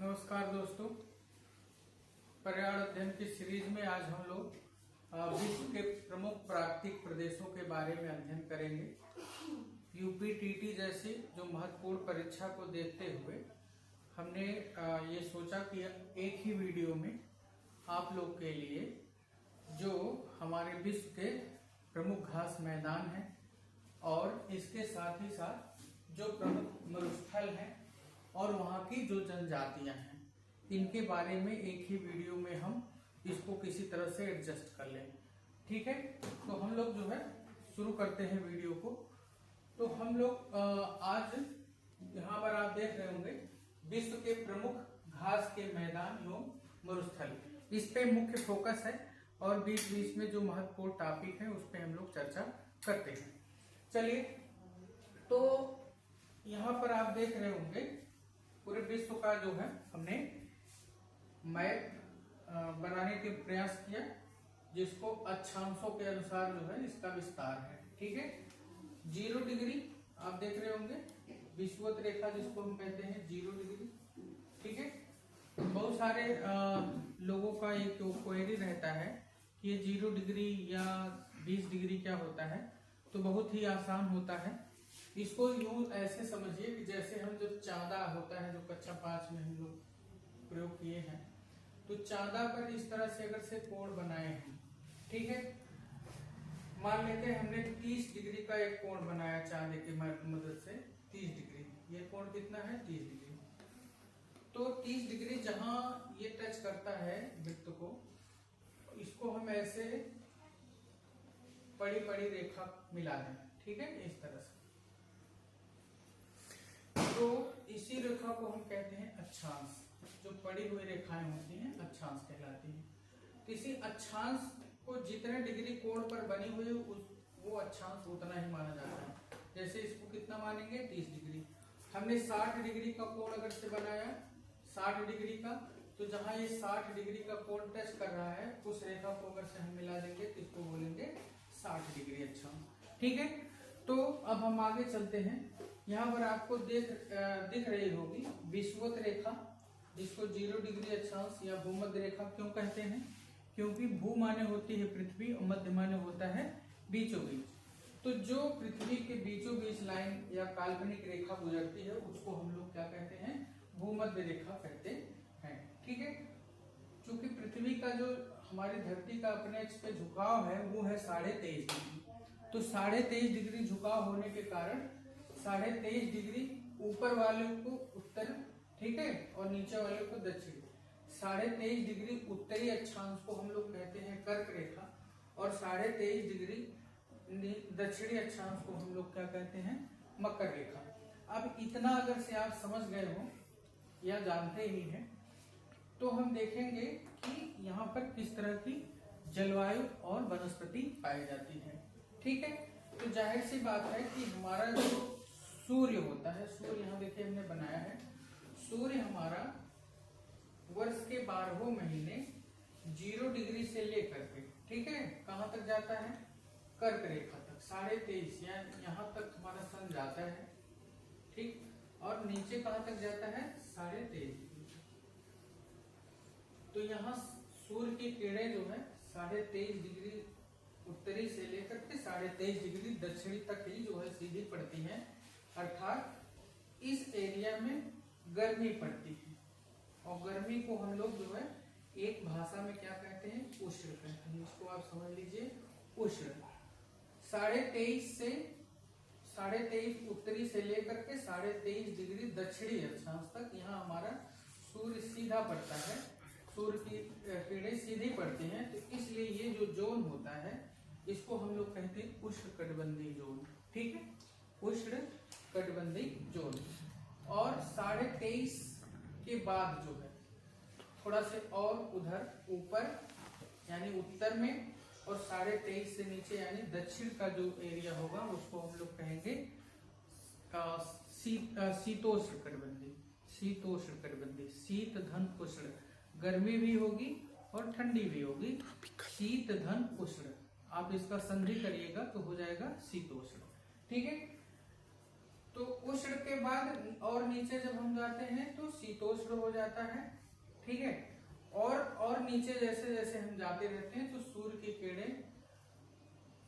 नमस्कार दोस्तों, पर्यावरण अध्ययन की सीरीज में आज हम लोग विश्व के प्रमुख प्राकृतिक प्रदेशों के बारे में अध्ययन करेंगे। यूपीटीटी जैसी जो महत्वपूर्ण परीक्षा को देखते हुए हमने ये सोचा कि एक ही वीडियो में आप लोग के लिए जो हमारे विश्व के प्रमुख घास मैदान हैं और इसके साथ ही साथ जो प्रमुख मरुस्थल हैं और वहाँ की जो जनजातियां हैं, इनके बारे में एक ही वीडियो में हम इसको किसी तरह से एडजस्ट कर लें। ठीक है, तो हम लोग जो है शुरू करते हैं वीडियो को। तो हम लोग आज यहाँ पर आप देख रहे होंगे विश्व के प्रमुख घास के मैदान एवं मरुस्थल, इस पे मुख्य फोकस है और बीच बीच में जो महत्वपूर्ण टॉपिक है उस पे हम लोग चर्चा करते हैं। चलिए, तो यहाँ पर आप देख रहे होंगे पूरे विश्व का जो है हमने मैप बनाने के प्रयास किया, जिसको अक्षांशों के अनुसार जो है इसका विस्तार है। ठीक है, 0 डिग्री आप देख रहे होंगे, विषुवत रेखा जिसको हम कहते हैं 0 डिग्री। ठीक है, बहुत सारे लोगों का एक क्वेरी रहता है कि ये 0 डिग्री या 20 डिग्री क्या होता है। तो बहुत ही आसान होता है, इसको यूं ऐसे समझिए कि जैसे हम जब चांदा होता है जो कक्षा 5 में हम लोग प्रयोग किए हैं, तो चांदा पर इस तरह से अगर से कोण बनाए हैं, ठीक है, मान लेते हैं हमने 30 डिग्री का एक कोण बनाया चांदे की मदद से। 30 डिग्री, ये कोण कितना है? 30 डिग्री। तो 30 डिग्री जहां ये टच करता है वृत्त को, इसको हम ऐसे पड़ी पड़ी रेखा मिला दें। ठीक है, इस तरह से। तो इसी रेखा को हम कहते हैं अक्षांश। जो पड़ी हुई रेखाएं होती हैं अक्षांश कहलाती हैं। तो इसी अक्षांश को जितने डिग्री कोण पर बनी हुई वो अक्षांश उतना ही माना जाता है। जैसे इसको कितना मानेंगे? 30 डिग्री। हमने 60 डिग्री का कोण अगर से बनाया, 60 डिग्री का, तो जहां ये 60 डिग्री का कोण टच कर रहा है उस रेखा को अगर से हम मिला देंगे तो इसको बोलेंगे 60 डिग्री अक्षांश। ठीक है, तो अब हम आगे चलते हैं। यहाँ पर आपको दिख रही होगी विषुवत रेखा, जिसको 0 डिग्री अक्षांश या भूमध्य रेखा क्यों कहते हैं? क्योंकि भू माने होती है पृथ्वी और मध्य माने होता है बीचों बीच। तो जो पृथ्वी के बीचों बीच लाइन या काल्पनिक रेखा गुजरती है उसको हम लोग क्या कहते हैं? भूमध्य रेखा कहते हैं। ठीक है, चूंकि पृथ्वी का जो हमारी धरती का अपने अक्ष पे झुकाव है वो है 23.5 डिग्री। तो 23.5 डिग्री झुकाव होने के कारण 23.5 डिग्री ऊपर वाले को उत्तर, ठीक है, और नीचे वाले को दक्षिण। 23.5 डिग्री उत्तरी अक्षांश को हम लोग कहते हैं कर्क रेखा और 23.5 डिग्री दक्षिणी अक्षांश को हम लोग क्या कहते हैं? मकर रेखा। अब इतना अगर से आप समझ गए हो या जानते ही हैं, तो हम देखेंगे कि यहाँ पर किस तरह की जलवायु और वनस्पति पाई जाती है। ठीक है, तो जाहिर सी बात है कि हमारा जो सूर्य होता है, सूर्य यहाँ देखिए हमने बनाया है, सूर्य हमारा वर्ष के 12 महीने 0 डिग्री से लेकर के, ठीक है, कहाँ तक जाता है? कर्क रेखा तक, 23.5 या यहाँ तक हमारा सन जाता है। ठीक, और नीचे कहाँ तक जाता है? 23.5 डिग्री। तो यहाँ सूर्य की किरणें जो है 23.5 डिग्री उत्तरी से लेकर के 23.5 डिग्री दक्षिणी तक ही जो है सीधी पड़ती है, अर्थात इस एरिया में गर्मी पड़ती है। और गर्मी को हम लोग जो है एक भाषा में क्या कहते हैं? उष्ण कहते हैं। इसको आप समझ लीजिए, उष्ण। 23.5 से 23.5 उत्तरी से लेकर के 23.5 डिग्री दक्षिणी अक्षांश तक यहाँ हमारा सूर्य सीधा पड़ता है, सूर्य की किरणें सीधी पड़ती हैं। तो इसलिए ये जो जोन होता है इसको हम लोग कहते हैं उष्णकटिबंधीय जोन। ठीक है, उष्णकटिबंधीय जोन। और 23.5 के बाद जो है थोड़ा से और उधर ऊपर यानी उत्तर में, और 23.5 से नीचे यानी दक्षिण का जो एरिया होगा उसको हम लोग कहेंगे शीतोष्ण कटिबंधीय। शीतोष्ण कटिबंधीय, शीत धन उष्ण, गर्मी भी होगी और ठंडी भी होगी। शीत धन उष्ण, आप इसका संधि करिएगा तो हो जाएगा शीतोष्ण। ठीक है, तो तो उष्ण के बाद और नीचे जब हम जाते हैं तो शीतोष्ण हो जाता है, ठीक है। और नीचे जैसे जैसे हम जाते रहते हैं तो सूर्य की किरणें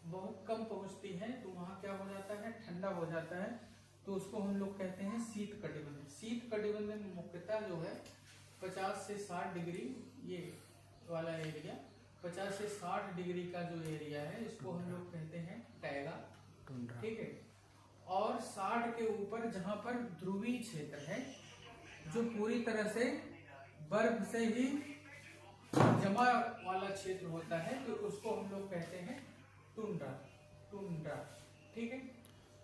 बहुत कम पहुंचती हैं, तो वहां क्या हो जाता है, ठंडा हो जाता है, तो उसको हम लोग कहते हैं शीत कटिबंध। शीत कटिबंध में मुख्यतः जो है 50 से 60 डिग्री, ये वाला एरिया 50 से 60 डिग्री का जो एरिया है इसको हम लोग कहते हैं टैगा, ठीक है। और 60 के ऊपर जहां पर ध्रुवीय क्षेत्र है जो पूरी तरह से बर्फ से ही जमा वाला क्षेत्र होता है, तो उसको हम लोग कहते हैं टुंड्रा, टुंड्रा, ठीक है।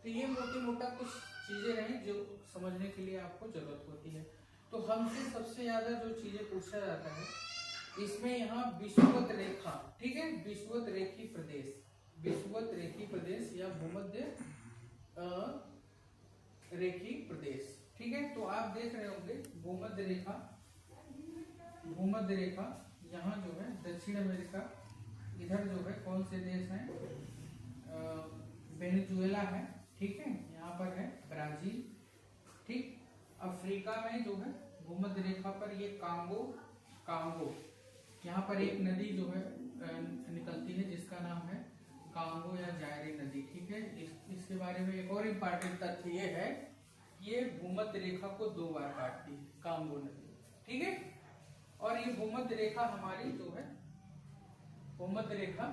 तो ये मोटी मोटा कुछ चीजें हैं जो समझने के लिए आपको जरूरत होती है। तो हमसे सबसे ज्यादा जो चीजें पूछा जाता है इसमें यहाँ विषुवत रेखा, ठीक है, विषुवत रेखी प्रदेश, विषुवत रेखी प्रदेश या भूमध्य रेखी प्रदेश, ठीक है। तो आप देख रहे होंगे भूमध्य रेखा, भूमध्य रेखा यहाँ जो है दक्षिण अमेरिका, इधर जो है कौन से देश हैं, वेनेजुएला है, ठीक है, यहाँ पर है ब्राजील, ठीक। अफ्रीका में जो है भूमध्य रेखा पर ये कांगो, कांगो यहाँ पर एक नदी जो है निकलती है जिसका नाम है कांगो या जायरे नदी, ठीक है। इसके बारे में एक और इम्पोर्टेंट तथ्य ये है, ये भूमध्य रेखा को 2 बार काटती है कांगो नदी, ठीक है। और ये भूमध्य रेखा हमारी जो है, भूमध्य रेखा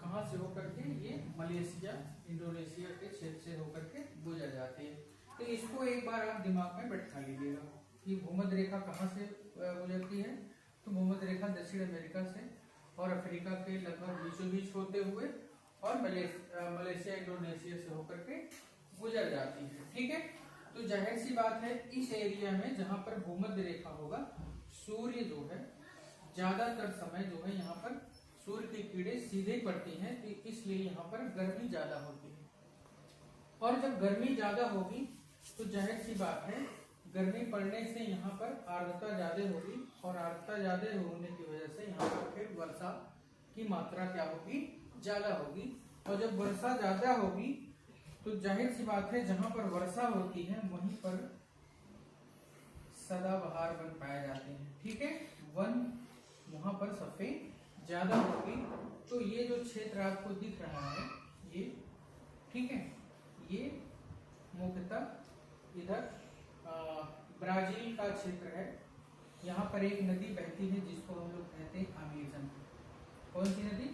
कहाँ से होकर के, ये मलेशिया इंडोनेशिया के क्षेत्र से होकर के गुजर जाती है। तो इसको एक बार आप दिमाग में बैठा लीजिएगा कि भूमध्य रेखा कहाँ से गुजरती है। तो भूमध्य रेखा दक्षिण अमेरिका से और अफ्रीका के लगभग बीचों बीच होते हुए और मलेशिया इंडोनेशिया से होकर के गुजर जाती है, ठीक है। तो जाहिर सी बात है इस एरिया में जहां पर भूमध्य रेखा होगा, सूर्य जो है ज्यादातर समय जो है यहाँ पर सूर्य की किरणें सीधे पड़ती हैं, तो इसलिए यहाँ पर गर्मी ज्यादा होती है। और जब गर्मी ज्यादा होगी तो जाहिर सी बात है गर्मी पड़ने से यहाँ पर आर्द्रता ज्यादा होगी, और आर्द्रता ज्यादा होने की वजह से यहाँ पर फिर वर्षा की मात्रा क्या होगी, ज्यादा होगी। और जब वर्षा ज्यादा होगी तो जाहिर सी बात है जहां पर वर्षा होती है वहीं पर सदाबहार वन पाए जाते हैं, ठीक है। वन वहां पर सफेद ज्यादा होगी। तो ये जो क्षेत्र आपको दिख रहा है ये, ठीक है, ये मुख्यतः इधर ब्राजील का क्षेत्र है। यहाँ पर एक नदी बहती है जिसको हम लोग कहते हैं अमेजन। कौन सी नदी,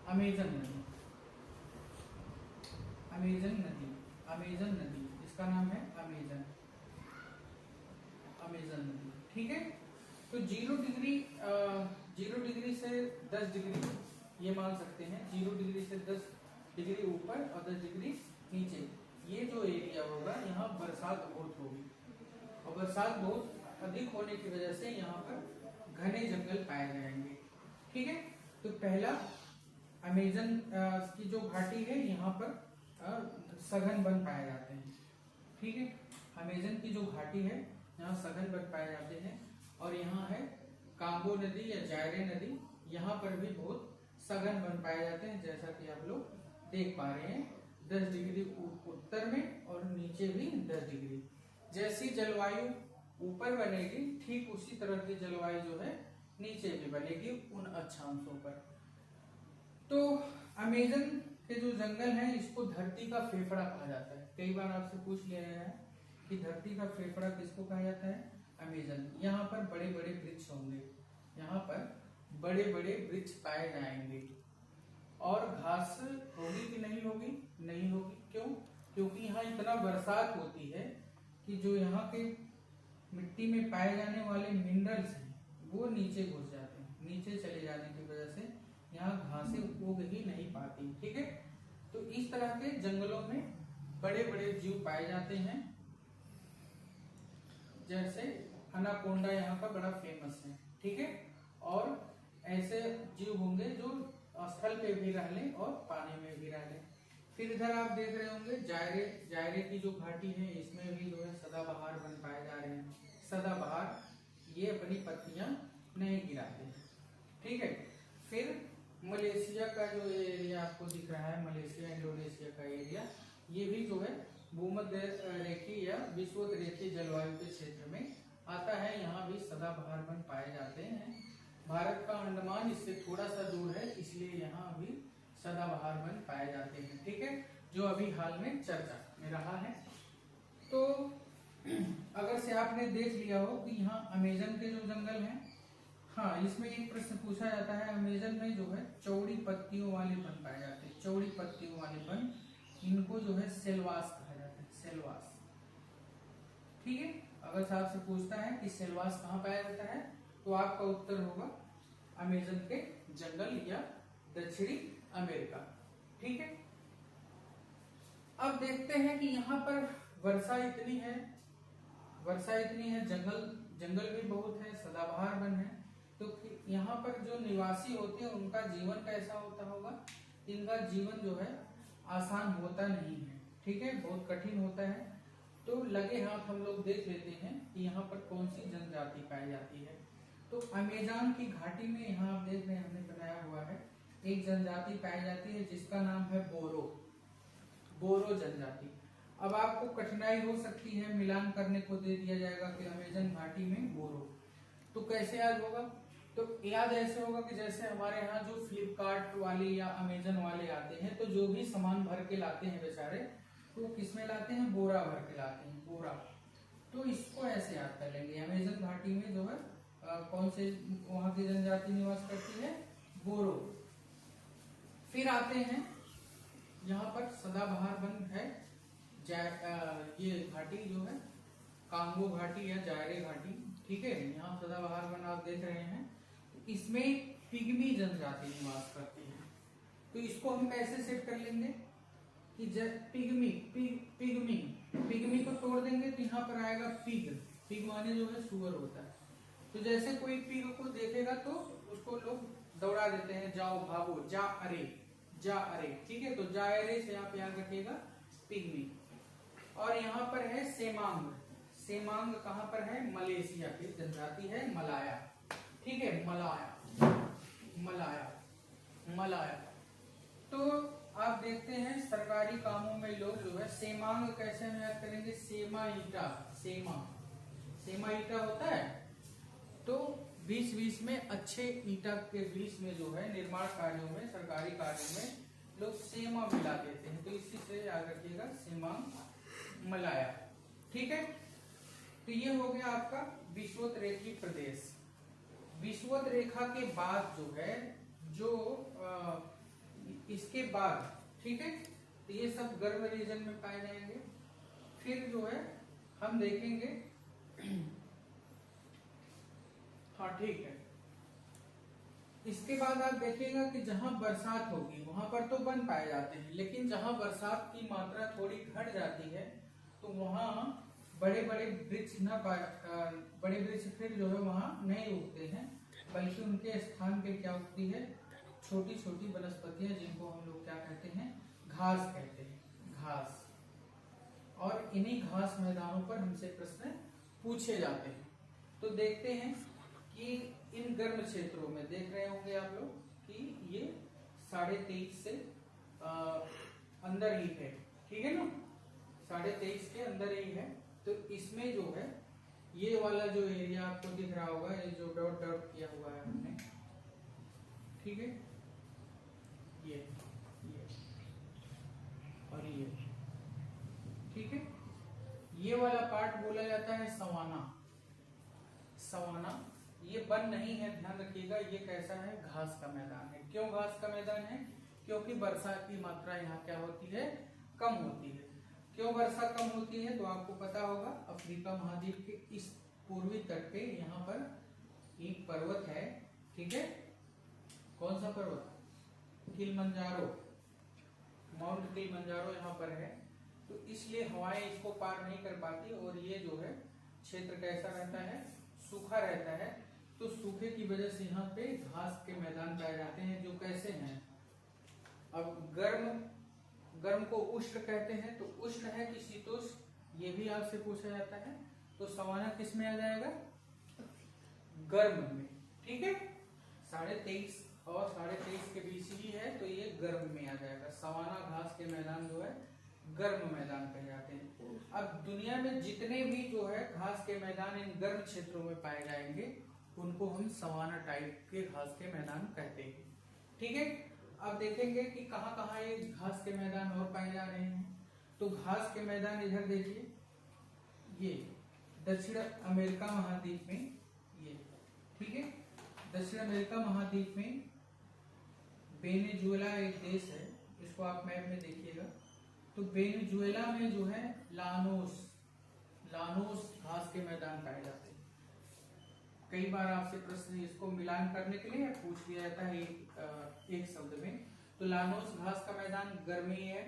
अमेजन नदी, अमेजन नदी, अमेजन नदी, इसका नाम है अमेजन, अमेजन नदी, ठीक है। तो 0 डिग्री से 10 डिग्री ये मान सकते हैं, 0 डिग्री से 10 डिग्री ऊपर और 10 डिग्री नीचे, ये जो एरिया होगा यहाँ बरसात बहुत होगी, और बरसात बहुत अधिक होने की वजह से यहाँ पर घने जंगल पाए जाएंगे, ठीक है। तो पहला अमेजन की जो घाटी है यहाँ पर सघन वन पाए जाते हैं, ठीक है। अमेजन की जो घाटी है यहाँ सघन वन पाए जाते हैं। और यहाँ है कांगो नदी या जायरे नदी, यहाँ पर भी बहुत सघन वन पाए जाते हैं, जैसा कि आप लोग देख पा रहे हैं 10 डिग्री उत्तर में और नीचे भी 10 डिग्री। जैसी जलवायु ऊपर बनेगी ठीक उसी तरह की जलवायु जो है नीचे भी बनेगी उन अक्षांशों पर। तो अमेजन के जो जंगल है इसको धरती का फेफड़ा कहा जाता है। कई बार आपसे पूछ लिया गया है कि धरती का फेफड़ा किसको कहा जाता है, अमेजन। यहाँ पर बड़े बड़े वृक्ष होंगे, यहाँ पर बड़े बड़े वृक्ष पाए जाएंगे। और घास होगी कि नहीं होगी, नहीं होगी। क्यों? क्योंकि यहाँ इतना बरसात होती है कि जो यहाँ के मिट्टी में पाए जाने वाले मिनरल्स हैं वो नीचे घुस जाते हैं, नीचे चले जाने की वजह से यहाँ घासें उग ही नहीं पाती, ठीक है। तो इस तरह के जंगलों में बड़े बड़े जीव पाए जाते हैं, जैसे अनाकोंडा यहाँ का बड़ा फेमस है, ठीक है। और ऐसे जीव होंगे जो स्थल पे भी रह लें और पानी में भी रह लें। फिर इधर आप देख रहे होंगे जायरे, जायरे की जो घाटी है इसमें भी जो है सदाबहार वन पाए जा रहे हैं। सदाबहार ये अपनी पत्तियां नहीं गिराते, ठीक है। फिर मलेशिया का जो एरिया आपको दिख रहा है, मलेशिया इंडोनेशिया का एरिया, ये भी जो है भूमध्य रेखीय या विषुवत रेखीय जलवायु के क्षेत्र में आता है। यहाँ भी सदाबहार वन पाए जाते हैं। भारत का अंडमान इससे थोड़ा सा दूर है, इसलिए यहाँ भी सदाबहार वन पाए जाते हैं। ठीक है, जो अभी हाल में चर्चा में रहा है। तो अगर से आपने देख लिया हो कि यहाँ अमेजन के जो जंगल हैं, हाँ, इसमें एक प्रश्न पूछा जाता है, अमेजन में जो है चौड़ी पत्तियों वाले वन पाए जाते हैं। चौड़ी पत्तियों वाले वन, इनको जो है सेलवास कहा जाता है, सेलवास। ठीक है, अगर साहब से पूछता है कि सेलवास कहाँ पाया जाता है, तो आपका उत्तर होगा अमेजन के जंगल या दक्षिणी अमेरिका। ठीक है, अब देखते हैं कि यहाँ पर वर्षा इतनी है, जंगल भी बहुत है, सदाबहार वन है, तो यहाँ पर जो निवासी होते हैं उनका जीवन कैसा होता होगा। इनका जीवन जो है आसान होता नहीं है। ठीक है, बहुत कठिन होता है। तो लगे हाथ हम लोग देख लेते हैं कि यहाँ पर कौन सी जनजाति पाई जाती है। तो अमेज़न की घाटी में यहाँ आप देख रहे हैं, हमने बनाया हुआ है, एक जनजाति पाई जाती है जिसका नाम है बोरो जनजाति। अब आपको कठिनाई हो सकती है, मिलान करने को दे दिया जाएगा कि अमेज़न घाटी में बोरो, तो कैसे याद होगा। तो याद ऐसे होगा कि जैसे हमारे यहाँ जो फ्लिपकार्ट वाले या अमेज़न वाले आते हैं, तो जो भी सामान भर के लाते हैं बेचारे, तो किस में लाते हैं, बोरा भर के लाते हैं, बोरा। तो इसको ऐसे याद कर लेंगे, अमेज़न घाटी में जो है कौन से वहां की जनजाति निवास करती है, बोरो। फिर आते हैं यहाँ पर सदाबहार वन है, ये घाटी जो है कांगो घाटी या जायरे घाटी। ठीक है, यहाँ सदाबहार वन आप देख रहे हैं, इसमें पिग्मी जनजाति निवास करती है। तो इसको हम कैसे सेट कर लेंगे कि पिग्मी को तोड़ देंगे तो यहाँ पर आएगा पिग माने जो है सुअर होता है। तो जैसे कोई पिग को देखेगा तो उसको लोग दौड़ा देते हैं, जाओ भागो, जा अरे। ठीक है, तो जा अरे से आप याद रखिएगा पिग्मी। और यहाँ पर है सेमांग कहाँ पर है, मलेशिया की जनजाति है, मलाया। ठीक है, मलाया। तो आप देखते हैं सरकारी कामों में लोग जो है सेमांग कैसे हम याद करेंगे, सेमा ईटा होता है। तो 20 में अच्छे ईटा के बीच में जो है निर्माण कार्यों में, सरकारी कार्यों में लोग सेमा मिला देते हैं, तो इसी से याद रखिएगा सेमांग मलाया। ठीक है, तो ये हो गया आपका विषुवत रेखीय प्रदेश। विषुवत रेखा के बाद जो है, इसके बाद, ठीक है, तो ये सब गर्म रीजन में पाए जाएंगे। फिर जो है हम देखेंगे, हाँ ठीक है, इसके बाद आप देखिएगा कि जहां बरसात होगी वहां पर तो वन पाए जाते हैं, लेकिन जहां बरसात की मात्रा थोड़ी घट जाती है तो वहां बड़े बड़े वृक्ष फिर जो है वहां नहीं उगते हैं, बल्कि उनके स्थान पे क्या उगती है, छोटी छोटी वनस्पतियां, जिनको हम लोग क्या कहते हैं, घास कहते हैं, घास। और इन्हीं घास मैदानों पर हमसे प्रश्न पूछे जाते हैं। तो देखते हैं कि इन गर्म क्षेत्रों में देख रहे होंगे आप लोग कि ये 23.5 से अंदर ही है। ठीक है ना, 23.5 के अंदर ही है। तो इसमें जो है ये वाला जो एरिया आपको दिख रहा होगा, ये जो डॉट डॉट किया हुआ है हमने, ठीक है, ये और ये, ठीक है, ये वाला पार्ट बोला जाता है सवाना। ये वन नहीं है, ध्यान रखिएगा, ये कैसा है, घास का मैदान है। क्यों घास का मैदान है, क्योंकि वर्षा की मात्रा यहाँ क्या होती है, कम होती है। क्यों वर्षा कम होती है, तो आपको पता होगा, अफ्रीका महाद्वीप के इस पूर्वी तट पे यहाँ पर एक पर्वत है, ठीक है, कौन सा पर्वत, किलिमंजारो, माउंट किलिमंजारो यहाँ पर है। तो इसलिए हवाएं इसको पार नहीं कर पाती, और ये जो है क्षेत्र कैसा रहता है, सूखा रहता है। तो सूखे की वजह से यहाँ पे घास के मैदान पाए जाते हैं, जो कैसे हैं, अब गर्म को उष्ण कहते हैं, तो उष्ण है कि शीतोष्ण, ये भी आपसे पूछा जाता है। तो सवाना किस में आ जाएगा, गर्म में। ठीक है, 23.5 और 23.5 के बीच ही है, तो ये गर्म में आ जाएगा। सवाना घास के मैदान जो है गर्म मैदान कहे जाते हैं। अब दुनिया में जितने भी जो है घास के मैदान इन गर्म क्षेत्रों में पाए जाएंगे उनको हम सवाना टाइप के घास के मैदान कहते हैं। ठीक है, अब देखेंगे कि कहाँ कहाँ ये घास के मैदान और पाए जा रहे हैं। तो घास के मैदान इधर देखिए, ये दक्षिण अमेरिका महाद्वीप में, ये ठीक है, दक्षिण अमेरिका महाद्वीप में वेनेजुएला एक देश है, इसको आप मैप में देखिएगा। तो वेनेजुएला में जो है लानोस घास के मैदान पाए जाते हैं। कई बार आपसे प्रश्न इसको मिलान करने के लिए पूछ लिया जाता है एक शब्द में। तो लानोस घास का मैदान गर्मी है,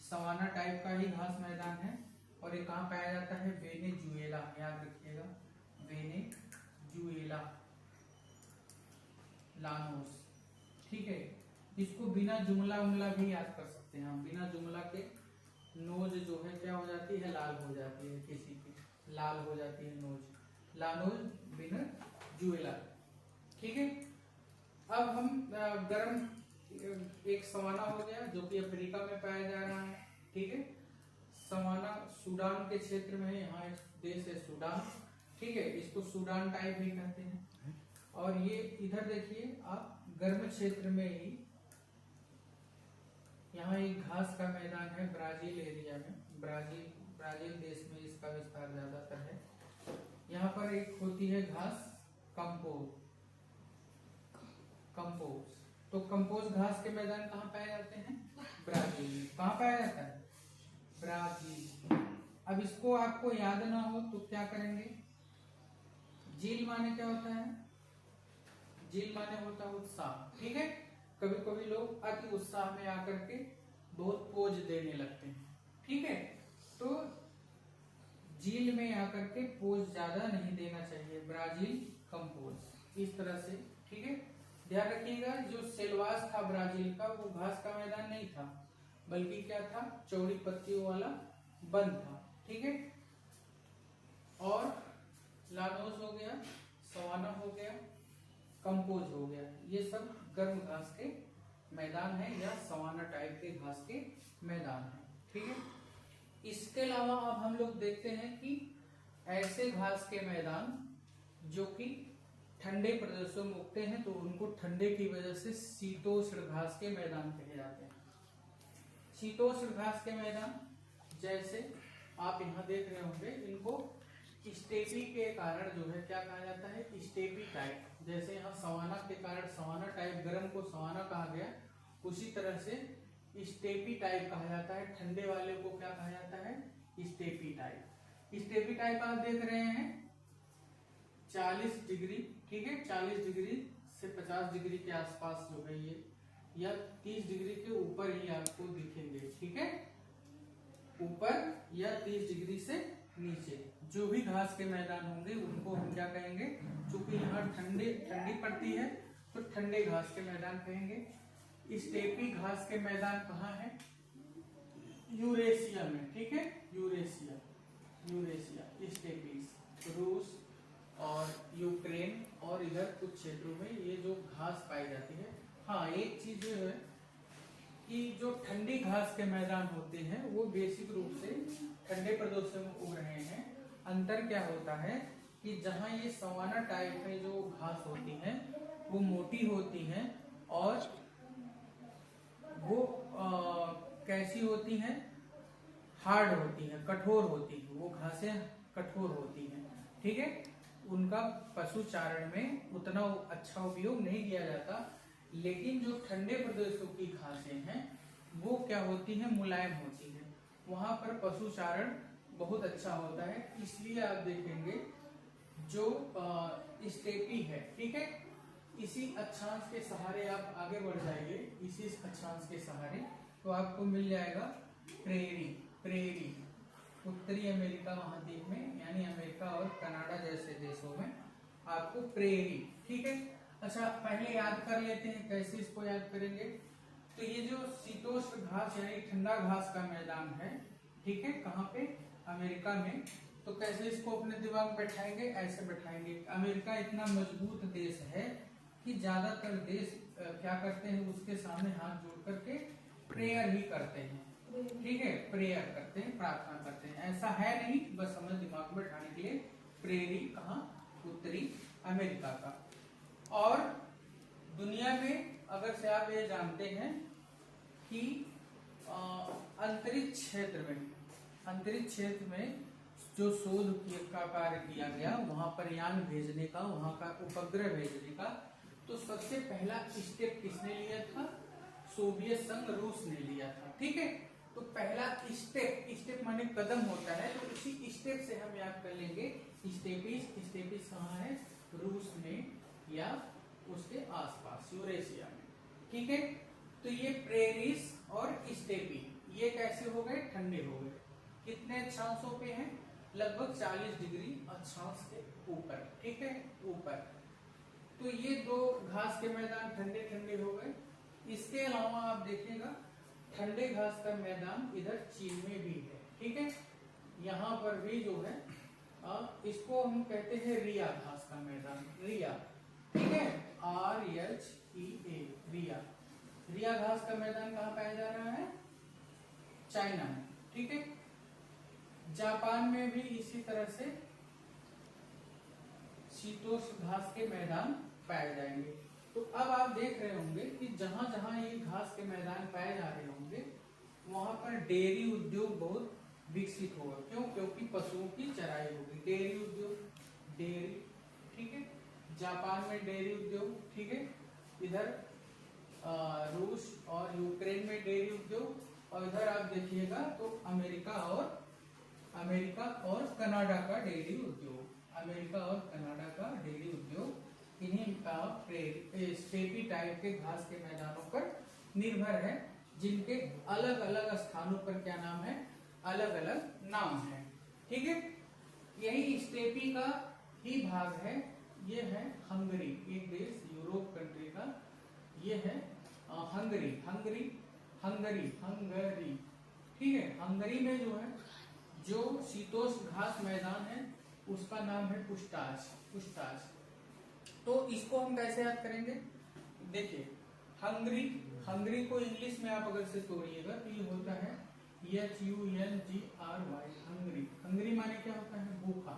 सवाना टाइप का ही घास मैदान है, और ये कहाँ पाया जाता है? वेनेजुएला, याद रखिएगा, वेनेजुएला, लानोस। ठीक है, इसको बिना जुमला उमला भी याद कर सकते हैं हम। बिना जुमला के नोज जो है क्या हो जाती है? लाल हो जाती है, किसी की लाल हो जाती है नोज, लानोज वेनेजुएला। ठीक है, अब हम गर्म एक सवाना हो गया जो कि अफ्रीका में पाया जा रहा है। ठीक है, सवाना सूडान के क्षेत्र में है, यहाँ एक देश है सूडान। ठीक है, इसको सूडान टाइप भी कहते हैं। और ये इधर देखिए आप, गर्म क्षेत्र में ही यहाँ एक घास का मैदान है ब्राजील एरिया में, ब्राजील देश में इसका विस्तार ज्यादातर है। यहाँ पर एक होती है घास कंपोज। तो कंपोज घास के मैदान कहाँ पाए जाते हैं? ब्राजील में। कहाँ पाया जाता है? ब्राजील। अब इसको आपको याद ना हो तो क्या करेंगे? जील माने क्या होता है? जील माने होता है उत्साह। ठीक है, कभी कभी लोग अति उत्साह में आकर के बहुत पोज देने लगते हैं। ठीक है, तो जील में आकर के पोज ज्यादा नहीं देना चाहिए। ब्राजील कंपोज, इस तरह से। ठीक है, ध्यान रखिएगा, जो सेल्वास था ब्राजील का वो घास का मैदान नहीं था, बल्कि क्या था? चौड़ी पत्तियों वाला वन था। ठीक है, और लानोस हो गया, सवाना हो गया, कंपोज हो गया, ये सब गर्म घास के मैदान है या सवाना टाइप के घास के मैदान है। ठीक है, इसके अलावा अब हम लोग देखते हैं कि ऐसे घास के मैदान जो कि ठंडे प्रदेशों में उगते हैं, तो उनको ठंडे की वजह से शीतोष्ण घास के मैदान कहे जाते हैं। शीतोष्ण घास के मैदान जैसे आप यहाँ देख रहे होंगे, इनको स्टेपी के कारण जो है क्या कहा जाता है? Steppe type. जैसे यहाँ सवाना के कारण सवाना टाइप गर्म को सवाना कहा गया, उसी तरह से स्टेपी टाइप कहा जाता है। ठंडे वाले को क्या कहा जाता है? Steppe type. स्टेपी टाइप आप देख रहे हैं 40 डिग्री, ठीक है, 40 डिग्री से 50 डिग्री के आसपास जो है ये, या 30 डिग्री के ऊपर ही आपको दिखेंगे। ठीक है, ऊपर या 30 डिग्री से नीचे जो भी घास के मैदान होंगे उनको हम क्या कहेंगे? चूंकि यहाँ ठंडी पड़ती है तो ठंडे घास के मैदान कहेंगे। स्टेपी घास के मैदान कहाँ है? यूरेशिया में। ठीक है, यूरेशिया स्टेपीज, रूस और यूक्रेन और इधर कुछ क्षेत्रों में ये जो घास पाई जाती है। हाँ, एक चीज जो है कि जो ठंडी घास के मैदान होते हैं वो बेसिक रूप से ठंडे प्रदेशों में उग रहे हैं। अंतर क्या होता है कि जहाँ ये सवाना टाइप में जो घास होती हैं वो मोटी होती हैं और वो कैसी होती हैं? हार्ड होती हैं, कठोर होती हैं। वो घासें कठोर होती हैं। ठीक है, उनका पशु चारण में उतना अच्छा उपयोग नहीं किया जाता। लेकिन जो ठंडे प्रदेशों की घासें हैं वो क्या होती हैं? मुलायम होती हैं। वहां पर पशु चारण बहुत अच्छा होता है। इसलिए आप देखेंगे जो स्टेपी है, ठीक है, इसी अक्षांश के सहारे आप आगे बढ़ जाइए, इसी अक्षांश के सहारे तो आपको मिल जाएगा प्रेरी उत्तरी अमेरिका महाद्वीप में, यानी अमेरिका और कनाडा जैसे देशों में आपको प्रेरी। ठीक है, अच्छा पहले याद कर लेते हैं कैसे इसको याद करेंगे। तो ये जो शीतोष्ण घास यानी ठंडा घास का मैदान है, ठीक है, कहाँ पे? अमेरिका में। तो कैसे इसको अपने दिमाग में बैठाएंगे? ऐसे बैठाएंगे। अमेरिका इतना मजबूत देश है कि ज्यादातर देश क्या करते हैं? उसके सामने हाथ जोड़ करके प्रेयर ही करते हैं। ठीक है, प्रेयर करते हैं, प्रार्थना करते हैं। ऐसा है नहीं, बस हमें दिमाग में बैठाने के लिए। प्रेयरी कहाँ? उत्तरी अमेरिका का। और दुनिया में अगर से आप ये जानते हैं कि अंतरिक्ष क्षेत्र में जो शोध का कार्य किया गया, वहां पर यान भेजने का, वहां का उपग्रह भेजने का, तो सबसे पहला स्टेप किसने लिया था? सोवियत संघ, रूस ने लिया था। ठीक है, तो पहला स्टेप माने कदम होता है, तो इसी स्टेप से हम याद कर लेंगे। स्टेपिस कहाँ है? रूस में या उसके आसपास यूरेशिया में। ठीक है, तो ये प्रेरिस और स्टेपी ये कैसे हो गए? ठंडे हो गए। कितने अक्षांशों पे हैं? लगभग 40 डिग्री अक्षांश के ऊपर। ठीक है, ऊपर। तो ये दो घास के मैदान ठंडे ठंडे हो गए। इसके अलावा आप देखिएगा ठंडे घास का मैदान इधर चीन में भी है। ठीक है, यहाँ पर भी जो है इसको हम कहते हैं रिया घास का मैदान, रिया। ठीक है, RHEA, रिया। रिया घास का मैदान कहाँ पाया जा रहा है? चाइना में। ठीक है, जापान में भी इसी तरह से शीतोष्ण घास के मैदान पाए जाएंगे। तो अब आप देख रहे होंगे कि जहां जहां ये घास के मैदान पाए जा रहे होंगे, वहां पर डेयरी उद्योग बहुत विकसित होगा। क्यों? क्योंकि पशुओं की चराई होगी। डेयरी उद्योग, डेयरी। ठीक है, जापान में डेयरी उद्योग। ठीक है, इधर रूस और यूक्रेन में डेयरी उद्योग, और इधर आप देखिएगा तो अमेरिका और कनाडा का डेयरी उद्योग, अमेरिका और कनाडा का डेयरी उद्योग इन्हीं का स्टेपी टाइप के घास के मैदानों पर निर्भर है, जिनके अलग अलग स्थानों पर क्या नाम है? अलग अलग नाम है। ठीक है, यही स्टेपी का ही भाग है। ये है हंगरी, एक देश यूरोप कंट्री का। ये है हंगरी। ठीक है, हंगरी में जो है जो शीतोष्ण घास मैदान है उसका नाम है पुस्टाच। तो इसको हम कैसे याद करेंगे? देखिए, हंगरी को इंग्लिश में आप अगर से तोड़िएगा तो ये होता है HUNGRY, हंगरी। हंगरी माने क्या होता है? भूखा।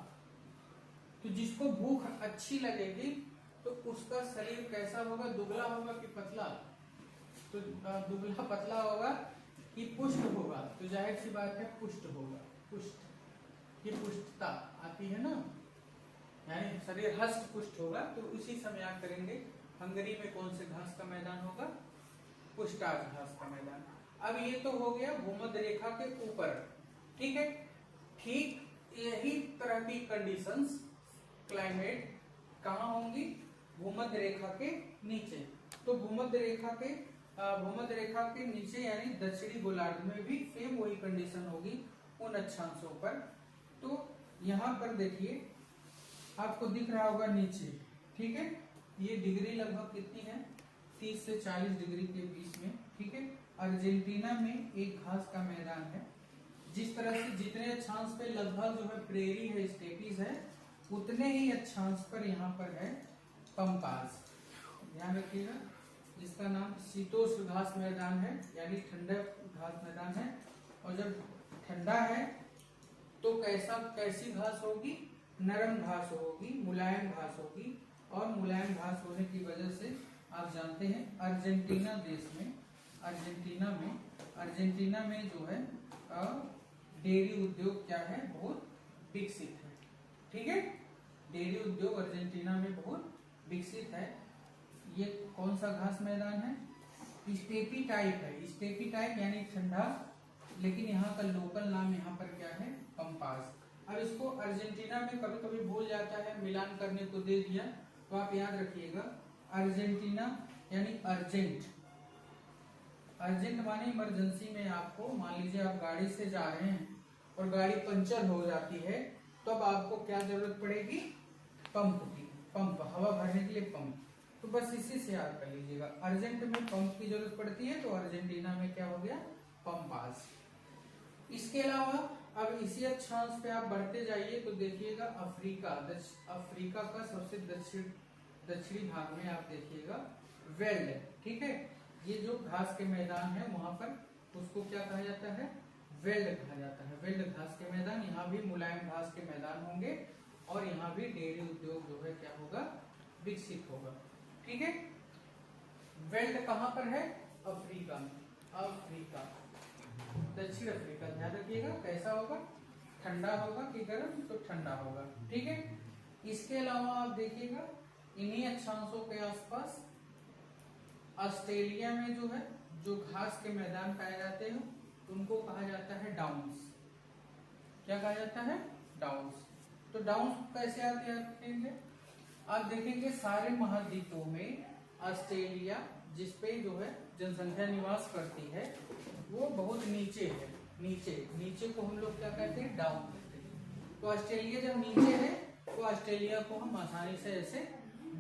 तो जिसको भूख अच्छी लगेगी तो उसका शरीर कैसा होगा? दुबला होगा कि पतला? तो दुबला पतला होगा कि पुष्ट होगा? तो जाहिर सी बात है पुष्ट होगा। पुष्ट, ये पुष्टता आती है ना, यानी शरीर हष्ट पुष्ट होगा। तो उसी समय याद करेंगे हंगरी में कौन से घास का मैदान होगा? पुस्टाच घास का मैदान। अब ये तो हो गया भूमध्य रेखा के ऊपर। ठीक है, ठीक यही तरह की कंडीशंस, क्लाइमेट कहाँ होंगी? भूमध्य रेखा के नीचे। तो भूमध्य रेखा के नीचे यानी दक्षिणी गोलार्ध में भी सेम वही कंडीशन होगी उन अक्षांशों पर। तो यहाँ पर देखिए आपको दिख रहा होगा नीचे। ठीक है, ये डिग्री लगभग कितनी है? 30 से 40 डिग्री के बीच में। ठीक है, अर्जेंटीना में एक घास का मैदान है। जिस तरह से जितने अक्षांश पे लगभग जो है प्रेरी है, स्टेपीज है, उतने ही अक्षांश पर यहाँ पर है पंपास। ध्यान रखिएगा, जिसका नाम शीतोष्ण घास मैदान है, यानी ठंडा घास मैदान है। और जब ठंडा है तो कैसी घास होगी? नरम घास होगी, मुलायम घास होगी। और मुलायम घास होने की वजह से आप जानते हैं अर्जेंटीना देश में, अर्जेंटीना में जो है डेयरी उद्योग क्या है? बहुत विकसित है। ठीक है, डेयरी उद्योग अर्जेंटीना में बहुत विकसित है। ये कौन सा घास मैदान है? स्टेपी टाइप है। स्टेपी टाइप यानी ठंडा, लेकिन यहाँ का लोकल नाम यहाँ पर क्या है? पंपास। अब इसको अर्जेंटीना में कभी कभी भूल जाता है, मिलान करने को दे दिया, तो आप याद रखिएगा अर्जेंटीना यानी अर्जेंट माने इमरजेंसी में। आपको मान लीजिए आप गाड़ी से जा रहे हैं और गाड़ी पंचर हो जाती है, तो अब आपको क्या जरूरत पड़ेगी? पंप, हवा भरने के लिए पंप। तो बस इसी से याद कर लीजिएगा, अर्जेंट में पंप की जरूरत पड़ती है, तो अर्जेंटीना में क्या हो गया? पंपास। इसके अलावा अब इसी अक्षांश पे आप बढ़ते जाइए तो देखिएगा अफ्रीका का सबसे दक्षिणी भाग में आप देखिएगा वेल्ड। ठीक है, ये जो घास के मैदान है वहां पर उसको क्या कहा जाता है, वेल्ड कहा जाता है। वेल्ड घास के मैदान, यहाँ भी मुलायम घास के मैदान होंगे और यहाँ भी डेयरी उद्योग जो है क्या होगा, विकसित होगा। ठीक है, वेल्ड कहाँ पर है, अफ्रीका में, अफ्रीका, दक्षिण अफ्रीका। ध्यान रखिएगा कैसा होगा, ठंडा होगा कि गर्म, तो ठंडा होगा। ठीक है, इसके अलावा आप देखिएगा इन्हीं अक्षांशों के आसपास ऑस्ट्रेलिया में जो है, जो घास के मैदान पाए जाते हैं उनको कहा जाता है डाउन्स। क्या कहा जाता है, डाउन्स। तो डाउन्स कैसे आप याद रखेंगे, आप देखेंगे सारे महाद्वीपों में ऑस्ट्रेलिया जिसपे जो है जनसंख्या निवास करती है वो बहुत नीचे है। नीचे को हम लोग क्या कहते हैं, डाउन कहते हैं। तो ऑस्ट्रेलिया जब नीचे है तो ऑस्ट्रेलिया को हम आसानी से ऐसे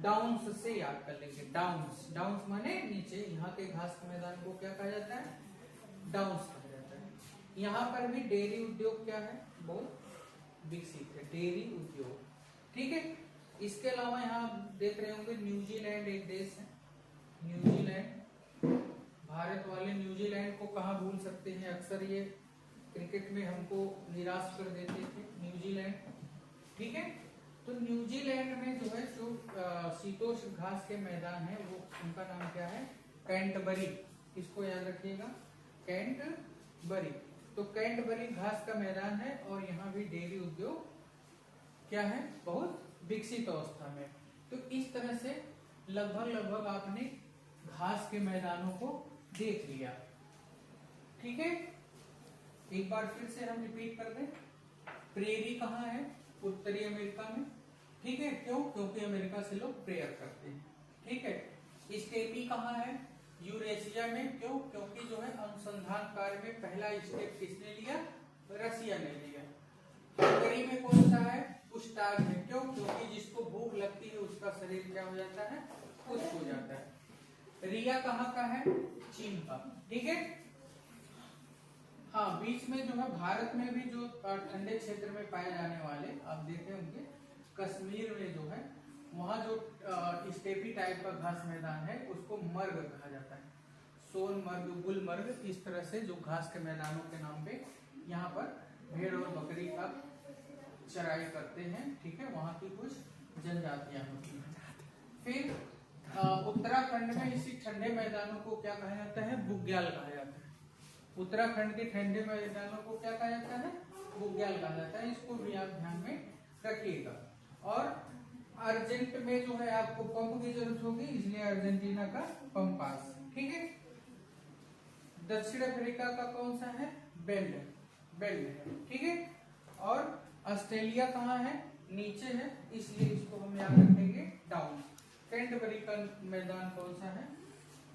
डाउन्स से याद कर लेंगे। डाउन्स माने नीचे। यहाँ के घास के मैदान को क्या कहा जाता है, डाउन्स कहा जाता है। यहाँ पर भी डेयरी उद्योग क्या है, बहुत विकसित है, डेयरी उद्योग। ठीक है, इसके अलावा यहाँ देख रहे होंगे न्यूजीलैंड एक देश है, न्यूजीलैंड। भारत वाले न्यूजीलैंड को कहाँ भूल सकते हैं, अक्सर ये क्रिकेट में हमको निराश कर देते थे, न्यूजीलैंड। ठीक है, तो न्यूजीलैंड में जो है जो शीतोष्ण घास के मैदान है वो, उनका नाम क्या है, कैंटबरी। इसको याद रखिएगा, कैंटबरी। तो कैंटबरी घास का मैदान है और यहाँ भी डेयरी उद्योग क्या है, बहुत विकसित अवस्था में। तो इस तरह से लगभग आपने घास के मैदानों को देख लिया। ठीक है, एक बार फिर से हम रिपीट कर दें। प्रेरी कहाँ है, उत्तरी अमेरिका में। ठीक है, क्यों, क्योंकि अमेरिका से लोग प्रेयर करते हैं। ठीक है, स्टेपी कहाँ है, यूरेशिया में। क्यों, क्योंकि जो है अनुसंधान कार्य में पहला स्टेप किसने लिया, रसिया ने लिया। हंगरी में कौन सा है, पुष्टाग है। क्यों, क्योंकि जिसको भूख लगती है उसका शरीर क्या हो जाता है, खुश्क हो जाता है। रिया कहाँ का है, चीन का। ठीक है, हाँ, बीच में जो है भारत में भी जो ठंडे क्षेत्र में पाए जाने वाले आप देखे होंगे, कश्मीर में जो है वहाँ जो स्टेपी टाइप का घास मैदान है उसको मर्ग कहा जाता है। सोनमर्ग, गुलमर्ग, इस तरह से जो घास के मैदानों के नाम पे यहाँ पर भेड़ और बकरी का चराई करते हैं। ठीक है, वहाँ की कुछ जनजातियां होती हैं। फिर उत्तराखंड में इसी ठंडे मैदानों को क्या कहा जाता है, बुग्याल कहा जाता है। उत्तराखंड के ठंडे मैदानों को क्या कहा जाता है, बुग्याल कहा जाता है। इसको भी आप ध्यान में रखिएगा। और अर्जेंट में जो है आपको पंप की जरूरत होगी, इसलिए अर्जेंटीना का पंपास। ठीक है, दक्षिण अफ्रीका का कौन सा है, बेल्ट है। ठीक है, और ऑस्ट्रेलिया कहाँ है, नीचे है, इसलिए इसको हम याद रखेंगे डाउन। कैंटबरी का मैदान कौन सा है,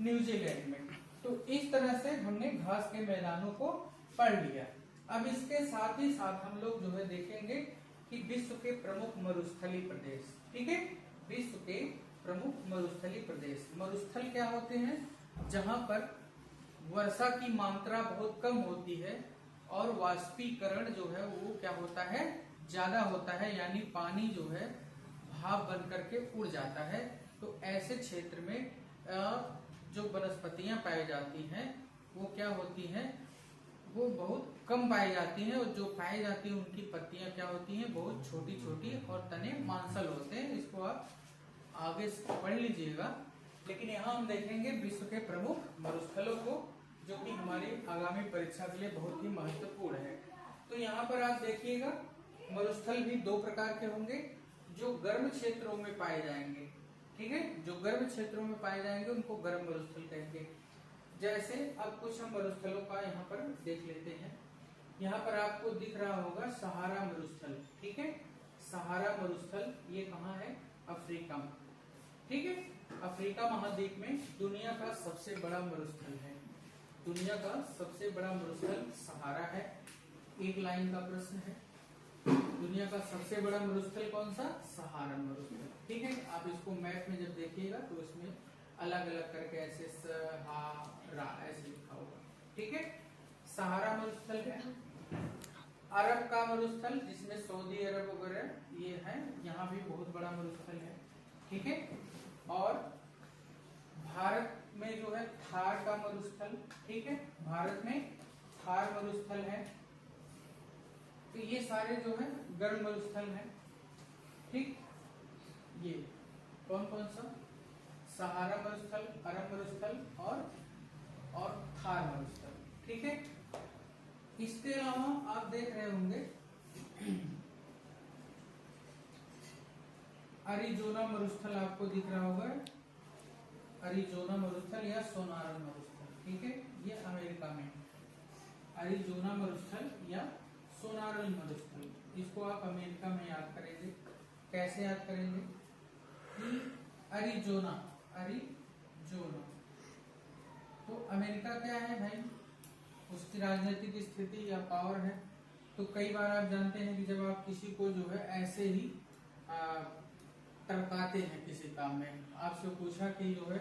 न्यूजीलैंड में। तो इस तरह से हमने घास के मैदानों को पढ़ लिया। अब इसके साथ ही साथ हम लोग जो है देखेंगे कि विश्व के प्रमुख मरुस्थली प्रदेश। ठीक है, विश्व के प्रमुख मरुस्थली प्रदेश। मरुस्थल क्या होते हैं, जहां पर वर्षा की मात्रा बहुत कम होती है और वाष्पीकरण जो है वो क्या होता है, ज्यादा होता है, यानी पानी जो है भाप बन करके उड़ जाता है। तो ऐसे क्षेत्र में जो वनस्पतियां पाई जाती हैं वो क्या होती हैं, वो बहुत कम पाई जाती हैं, और जो पाई जाती है उनकी पत्तियां क्या होती हैं, बहुत छोटी छोटी और तने मांसल होते हैं। इसको आप आगे पढ़ लीजिएगा। लेकिन यहाँ हम देखेंगे विश्व के प्रमुख मरुस्थलों को, जो कि हमारी आगामी परीक्षा के लिए बहुत ही महत्वपूर्ण है। तो यहाँ पर आप देखिएगा मरुस्थल भी दो प्रकार के होंगे, जो गर्म क्षेत्रों में पाए जाएंगे। ठीक है, जो गर्म क्षेत्रों में पाए जाएंगे उनको गर्म मरुस्थल कहेंगे। जैसे अब कुछ हम मरुस्थलों का यहाँ पर देख लेते हैं। यहाँ पर आपको दिख रहा होगा सहारा मरुस्थल। ठीक है, सहारा मरुस्थल ये कहाँ है, अफ्रीका में। ठीक है, अफ्रीका महाद्वीप में दुनिया का सबसे बड़ा मरुस्थल है। दुनिया का सबसे बड़ा मरुस्थल सहारा है। एक लाइन का प्रश्न है, दुनिया का सबसे बड़ा मरुस्थल कौन सा, सहारा मरुस्थल। ठीक है, आप इसको मैप में जब देखिएगा तो इसमें अलग अलग करके ऐसे सहारा ऐसे लिखा होगा। ठीक है, सहारा मरुस्थल है। अरब का मरुस्थल जिसमें सऊदी अरब वगैरह ये है, यहाँ भी बहुत बड़ा मरुस्थल है। ठीक है, और भारत में जो है थार का मरुस्थल, ठीक है, भारत में थार मरुस्थल है। तो ये सारे जो है गर्म मरुस्थल हैं, ठीक। ये कौन कौन सा? सहारा मरुस्थल, अरब मरुस्थल और थार मरुस्थल, ठीक है। इसके अलावा आप देख रहे होंगे अरिजोना मरुस्थल आपको दिख रहा होगा, अरिजोना मरुस्थल या सोनारन मरुस्थल, ठीक है, ये अमेरिका में है। अरिजोना मरुस्थल या सोनारन मरुस्थल, इसको आप अमेरिका में याद करेंगे। कैसे याद करेंगे कि अरिजोना, अरिजोना तो अमेरिका क्या है भाई, उसकी राजनीतिक स्थिति या पावर है। तो कई बार आप जानते हैं कि जब आप किसी को जो है ऐसे ही टरकाते हैं किसी काम में, आपसे पूछा कि जो है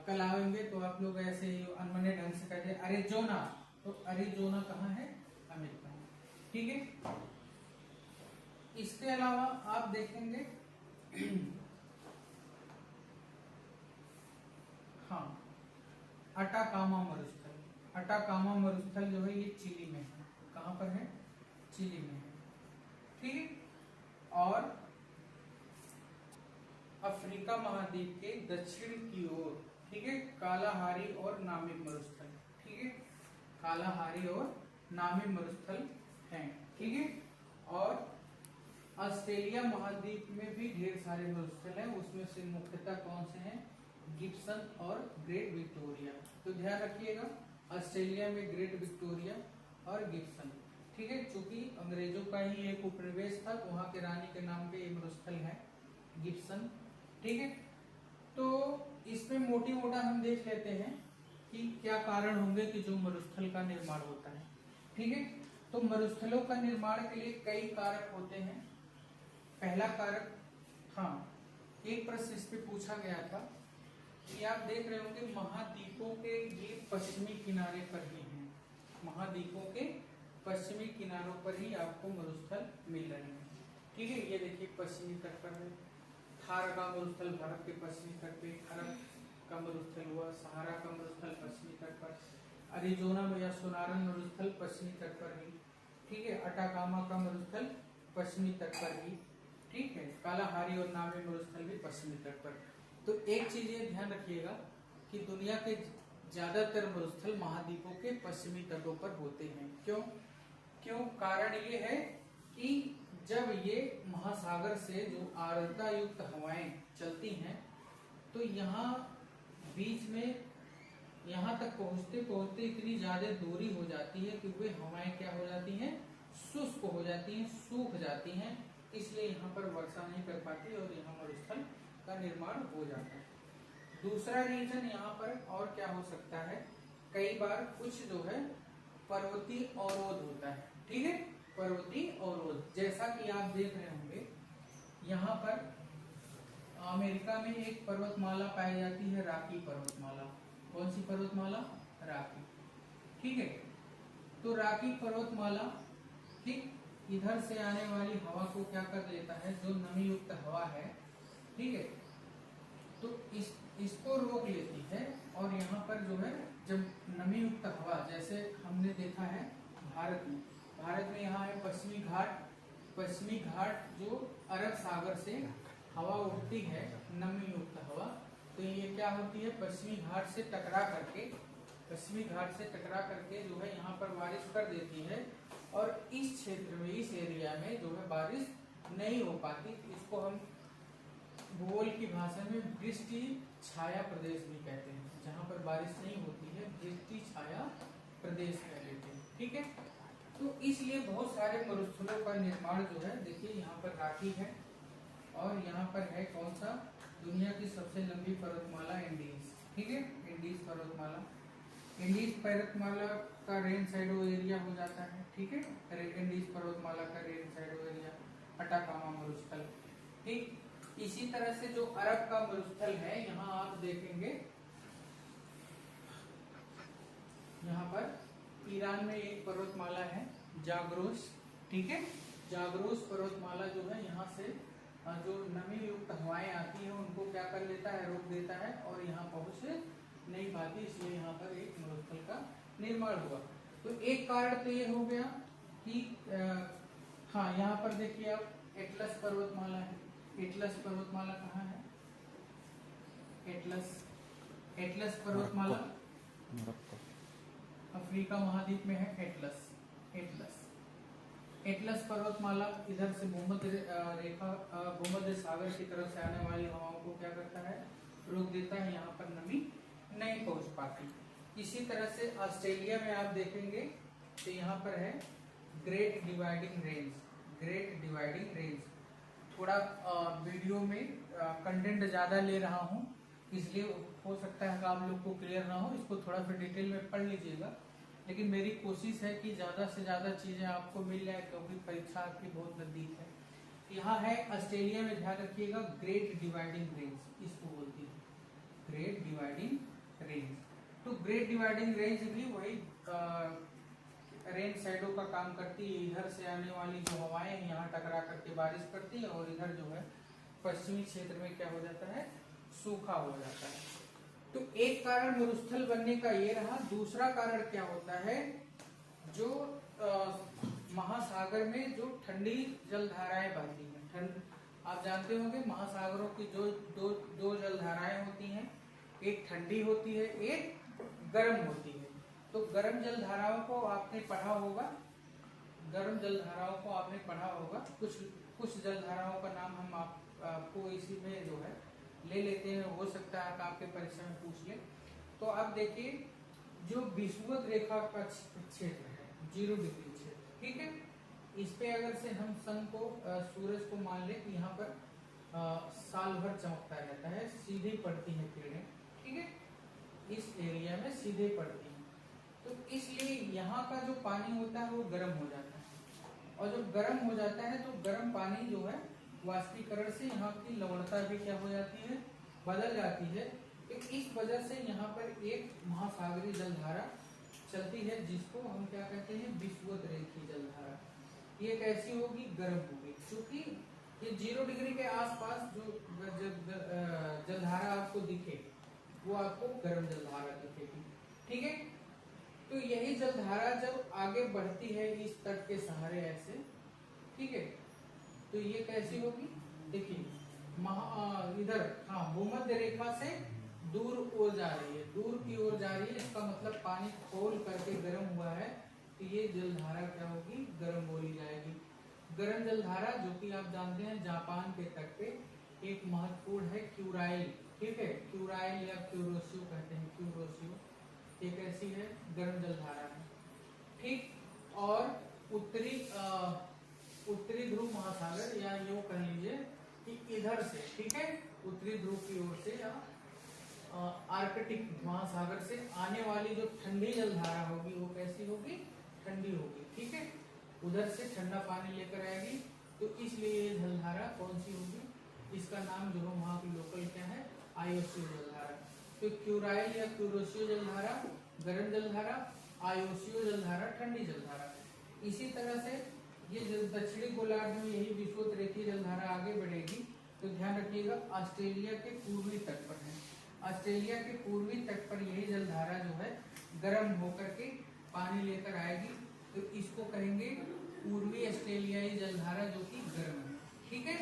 कल आएंगे, तो आप लोग ऐसे ही अनमने ढंग से कहते हैं अरिजोना, तो अरिजोना कहाँ है? अमेरिका में, ठीक है। इसके अलावा आप देखेंगे हाँ, अटाकामा मरुस्थल, अटाकामा मरुस्थल जो है ये चिली में है। कहाँ पर है? चिली में है, ठीक है। और अफ्रीका महाद्वीप के दक्षिण की ओर, ठीक है, कालाहारी और नामिब मरुस्थल, ठीक है, कालाहारी और नामिब मरुस्थल हैं, ठीक है। और ऑस्ट्रेलिया महाद्वीप में भी ढेर सारे मरुस्थल हैं, उसमें से मुख्यतः कौन से हैं? गिब्सन और ग्रेट विक्टोरिया। तो ध्यान रखिएगा, ऑस्ट्रेलिया में ग्रेट विक्टोरिया और गिब्सन, ठीक है, चूंकि अंग्रेजों का ही एक उपनिवेश था, वहां के रानी के नाम पे ये मरुस्थल है गिब्सन, ठीक है। तो इसमें मोटी मोटा हम देख लेते हैं कि क्या कारण होंगे कि जो मरुस्थल का निर्माण होता है, ठीक है। तो मरुस्थलों का निर्माण के लिए कई कारक होते हैं। पहला कारक, हाँ, एक प्रश्न इस पे पूछा गया था कि आप देख रहे होंगे महाद्वीपों के ये पश्चिमी किनारे पर ही हैं, महाद्वीपों के पश्चिमी किनारों पर ही आपको मरुस्थल मिल रहे हैं, ठीक है। ये देखिए पश्चिमी तट पर है, थार का मरुस्थल भारत के पश्चिमी तट पे, अरब का मरुस्थल हुआ, सहारा का मरुस्थल पश्चिमी तट पर, अरिजोना में या सोनारन मरुस्थल पश्चिमी तट पर ही, ठीक है, अटाकामा का मरुस्थल पश्चिमी तट पर ही, ठीक है, कालाहारी और नामिब मरुस्थल भी पश्चिमी तट पर। तो एक चीज ये ध्यान रखिएगा कि दुनिया के ज्यादातर मरुस्थल महाद्वीपों के पश्चिमी तटों पर होते हैं। क्यों? कारण ये है कि जब ये महासागर से जो आर्द्रता युक्त हवाएं चलती हैं, तो यहाँ बीच में यहाँ तक पहुँचते पहुँचते इतनी ज्यादा दूरी हो जाती है कि वे हवाएं क्या हो जाती हैं? शुष्क हो जाती हैं, सूख जाती हैं, इसलिए यहाँ पर वर्षा नहीं कर पाती और यहाँ मरुस्थल का निर्माण हो जाता है। दूसरा रीजन यहाँ पर और क्या हो सकता है, कई बार कुछ जो है पर्वतीय अवरोध होता है, ठीक है, पर्वतीय अवरोध, जैसा कि आप देख रहे होंगे यहाँ पर अमेरिका में एक पर्वतमाला पाई जाती है, रॉकी पर्वतमाला। कौन सी पर्वतमाला? रॉकी, ठीक है। तो रॉकी पर्वतमाला, ठीक, इधर से आने वाली हवा को क्या कर देता है, जो नमी युक्त हवा है, ठीक है, तो इसको रोक लेती है। और यहाँ पर जो है जब नमी युक्त हवा, जैसे हमने देखा है भारत में यहाँ है पश्चिमी घाट जो अरब सागर से हवा उठती है, नमी युक्त हवा, तो ये क्या होती है, पश्चिमी घाट से टकरा करके जो है यहाँ पर बारिश कर देती है, और इस क्षेत्र में, इस एरिया में जो है बारिश नहीं हो पाती। इसको हम भूगोल की भाषा में वृष्टि छाया प्रदेश भी कहते हैं, जहाँ पर बारिश नहीं होती है वृष्टि छाया प्रदेश कह लेते हैं, ठीक है। तो इसलिए बहुत सारे मरुस्थलों का निर्माण जो है, देखिए यहाँ पर रॉकी है और यहाँ पर है कौन सा, दुनिया की सबसे लंबी पर्वतमाला इंडीज, ठीक है, इंडीज पर्वतमाला। इंडीज पर्वतमाला का रेन साइडो एरिया हो जाता है, ठीक है, इंडीज पर्वतमाला का रेन साइडो एरिया अटाकामा मरुस्थल, ठीक। इसी तरह से जो अरब का मरुस्थल है, यहाँ आप देखेंगे यहाँ पर ईरान में एक पर्वतमाला है जाग्रोस, ठीक है, जाग्रोस पर्वतमाला जो है यहाँ से जो नमी युक्त हवाएं आती है उनको क्या कर लेता है, रोक देता है, और यहाँ पहुंच नहीं पाती, इसलिए यहाँ पर एक मरुस्थल का निर्माण हुआ। तो एक कारण तो ये हो गया कि हाँ, यहाँ पर देखिए आप एटलस पर्वतमाला है। एटलस पर्वतमाला कहाँ है? एटलस पर्वतमाला अफ्रीका महाद्वीप में है। एटलस पर्वतमाला इधर से भूमध्य सागर की तरफ से आने वाली हवाओं को क्या करता है? रोक देता है, यहाँ पर नमी नहीं पहुंच पाती। इसी तरह से ऑस्ट्रेलिया में आप देखेंगे तो यहाँ पर है ग्रेट डिवाइडिंग रेंज। थोड़ा वीडियो में कंटेंट ज्यादा ले रहा हूँ, इसलिए हो सकता है कि आप लोग को क्लियर ना हो, इसको थोड़ा सा डिटेल में पढ़ लीजिएगा। लेकिन मेरी कोशिश है कि ज्यादा से ज्यादा चीजें आपको मिल जाए, क्योंकि परीक्षा आपकी बहुत नजदीक है। यहाँ है ऑस्ट्रेलिया में, ध्यान रखिएगा, ग्रेट डिवाइडिंग रेंज इसको बोलती है, ग्रेट डिवाइडिंग रेंज। तो ग्रेट डिवाइडिंग रेंज भी वही रेन शैडो का काम करती है। इधर से आने वाली जो हवाएं यहाँ टकरा करके बारिश करती है, और इधर जो है पश्चिमी क्षेत्र में क्या हो जाता है? सूखा हो जाता है। तो एक कारण मरुस्थल बनने का ये रहा। दूसरा कारण क्या होता है? जो महासागर में जो ठंडी जलधाराएं बहती हैं। आप जानते होंगे महासागरों की जो दो जलधाराएं होती हैं, एक ठंडी होती है, एक गर्म होती है। तो गर्म जलधाराओं को आपने पढ़ा होगा, कुछ जलधाराओं का नाम हम आपको इसी में जो है ले लेते हैं, हो सकता है कि आपके परीक्षा में पूछ ले। तो आप देखिए, जो विषुवत रेखा का क्षेत्र है 0 डिग्री क्षेत्र, ठीक है, इस पे अगर से हम सन को सूरज को मान ले कि यहाँ पर साल भर चमकता रहता है, सीधे पड़ती है किरणें, ठीक है, इस एरिया में सीधे पड़ती है। तो इसलिए यहाँ का जो पानी होता है वो गर्म हो जाता है, और जब गर्म हो जाता है तो गर्म पानी जो है वाष्पीकरण से यहाँ की लवणता भी क्या हो जाती है? बदल जाती है। तो इस वजह से यहाँ पर एक महासागरीय जलधारा चलती है, जिसको हम क्या कहते हैं? विषुवत रेखीय जलधारा। ये कैसी होगी? गर्म होगी, क्योंकि ये 0 डिग्री के आसपास जो जलधारा आपको दिखे वो आपको गर्म जलधारा दिखेगी, ठीक है। तो यही जलधारा जब आगे बढ़ती है इस तट के सहारे ऐसे, ठीक है, तो ये कैसी होगी? देखिए इधर भूमध्य रेखा से दूर ओर जा रही है, दूर की ओर जा रही है। इसका मतलब पानी खोल करके गर्म हुआ है, तो ये जलधारा क्या होगी? गर्म बोली जाएगी। गर्म जलधारा, जो कि आप जानते हैं जापान के तट पे एक महत्वपूर्ण है क्यूराइल, ठीक है, क्यूराइल या क्यूरोसियो कहते हैं, क्यूरोसियो। ये कैसी है? गर्म जलधारा है, ठीक। और उत्तरी ध्रुव महासागर, या यूं कह लीजिए कि इधर से, ठीक है, उत्तरी ध्रुव की ओर से या आर्कटिक महासागर से आने वाली जो ठंडी जलधारा होगी वो कैसी होगी? ठंडी होगी, ठीक है, उधर से ठंडा पानी लेकर आएगी। तो इसलिए ये जलधारा कौन सी होगी? इसका नाम जो है वहाँ की लोकल क्या है? आयोसीय जलधारा। तो क्यूराइल या क्यूरोसियो जलधारा गर्म जलधारा, आयोसीय जलधारा ठंडी जलधारा। इसी तरह से ये दक्षिणी गोलार्ध में यही विषुवत रेखीय जलधारा आगे बढ़ेगी। तो ध्यान रखिएगा, ऑस्ट्रेलिया के पूर्वी तट पर है, ऑस्ट्रेलिया के पूर्वी तट पर यही जलधारा जो है गर्म होकर के पानी लेकर आएगी। तो इसको कहेंगे पूर्वी ऑस्ट्रेलियाई जलधारा, जो कि गर्म है, ठीक है।